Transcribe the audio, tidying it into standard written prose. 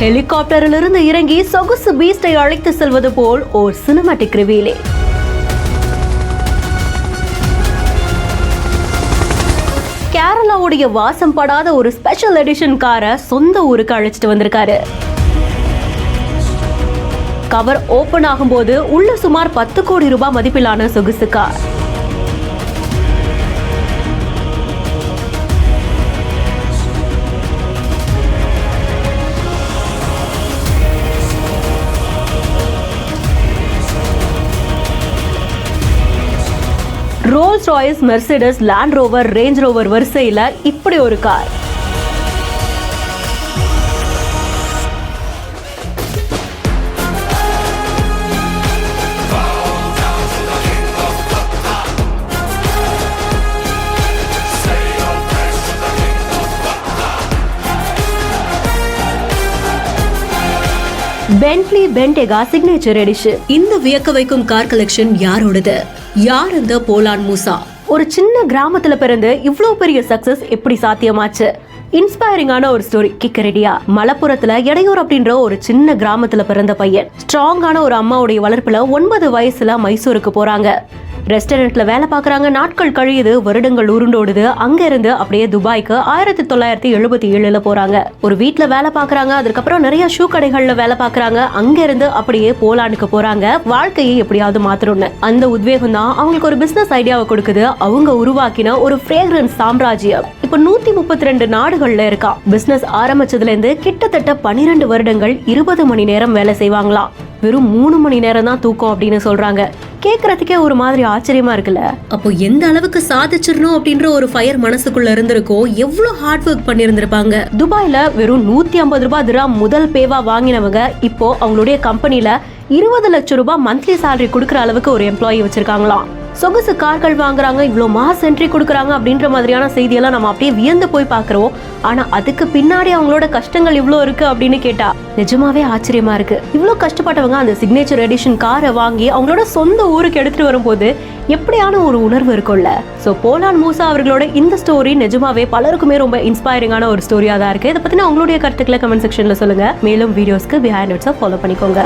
ஹெலிகாப்டரிலிருந்து இறங்கி சொகுசு பீஸ்டை அழைத்து செல்வது போல் ஒரு சினிமாட்டிக் ரிவீலே. கேரளாவுடைய வாசம் படாத ஒரு ஸ்பெஷல் எடிஷன் காரை சொந்த ஊருக்கு அழைச்சிட்டு வந்திருக்காரு. கவர் ஓபன் ஆகும்போது உள்ள சுமார் 10 கோடி ரூபாய் மதிப்பிலான சொகுசு கார். Rolls Royce, Mercedes, Land Rover, Range Rover வரிசையில இப்படி ஒரு கார். Bentley Bentayga signature edition. இந்த வியக்க வைக்கும் கார் கலெக்ஷன் யாரோடது? யார் இந்த போலான் மூசா? ஒரு சின்ன கிராமத்துல பிறந்து இவ்ளோ பெரிய சக்சஸ் எப்படி சாத்தியமாச்சு? இன்ஸ்பைரிங்கான ஒரு ஸ்டோரி கேட்க ரெடியா? மலப்புரத்துல எடையூர் அப்படின்ற ஒரு சின்ன கிராமத்துல பிறந்த பையன் ஸ்ட்ராங்கான ஒரு அம்மாவுடைய வளர்ப்புல 9 வயசுல மைசூருக்கு போறாங்க. ரெஸ்டாரண்ட்ல வேலை பாக்குறாங்க. நாட்கள் கழியுது, வருடங்கள் உருண்டோடுது. அங்க இருந்து அப்படியே துபாய்க்கு 1977 போறாங்க. ஒரு வீட்டுல வேலை பாக்குறாங்க. அதுக்கப்புறம் நிறைய ஷூ கடைகள்ல வேலை பாக்குறாங்க. அங்க இருந்து அப்படியே போலாண்டுக்கு போறாங்க. வாழ்க்கையை எப்படியாவது மாத்தணும்னு. அந்த உத்வேகம் தான் அவங்களுக்கு ஒரு பிசினஸ் ஐடியாவை கொடுக்குது. அவங்க உருவாக்கின ஒரு ஃப்ரேக்ரன்ஸ் சாம்ராஜ்யம் இப்ப 132 நாடுகள்ல இருக்கா. பிசினஸ் ஆரம்பிச்சதுல இருந்து கிட்டத்தட்ட 12 வருடங்கள் 20 மணி நேரம் வேலை செய்வாங்களாம். வெறும் 3 மணி நேரம் தான் தூக்கம் அப்படின்னு சொல்றாங்க. கேக்குறதுக்கே ஒரு மாதிரி ஆச்சரியமா இருக்குல்ல. அப்போ எந்த அளவுக்கு சாதிச்சிடணும் அப்படின்ற ஒரு ஃபயர் மனசுக்குள்ள இருந்திருக்கோ, எவ்வளவு ஹார்ட் ஒர்க் பண்ணிருந்திருப்பாங்க. துபாயில வெறும் 150 ரூபாய் திராம் முதல் பேவா வாங்கினவங்க இப்போ அவங்களுடைய கம்பெனில 20 லட்சம் ரூபாய் மந்த்லி சேலரி கொடுக்கற அளவுக்கு ஒரு எம்ப்ளாயி வச்சிருக்காங்களாம். சொகுசு கார்கள் வாங்குறாங்க, இவ்வளோ மாஸ் என்ட்ரி கொடுக்குறாங்க அப்படின்ற மாதிரியான செய்தியெல்லாம் நம்ம அப்படியே வியந்து போய் பாக்குறோம். ஆனா அதுக்கு பின்னாடி அவங்களோட கஷ்டங்கள் இவ்வளோ இருக்கு அப்படின்னு கேட்டா நிஜமாவே ஆச்சரியமா இருக்கு. இவ்வளோ கஷ்டப்பட்டவங்க அந்த சிக்னேச்சர் எடிஷன் காரை வாங்கி அவங்களோட சொந்த ஊருக்கு எடுத்துட்டு வரும்போது எப்படியான ஒரு உணர்வு இருக்கும்ல. சோ போலான் மூசா அவர்களோட இந்த ஸ்டோரி நிஜமாவே பலருக்குமே ரொம்ப இன்ஸ்பைரிங்கான ஒரு ஸ்டோரியா தான் இருக்கு. இதை பத்தின உங்களுடைய கருத்துக்களை கமெண்ட் செக்ஷன்ல சொல்லுங்க. மேலும் வீடியோஸ்க்கு பிஹைண்ட் நோட்ஸை ஃபாலோ பண்ணிக்கோங்க.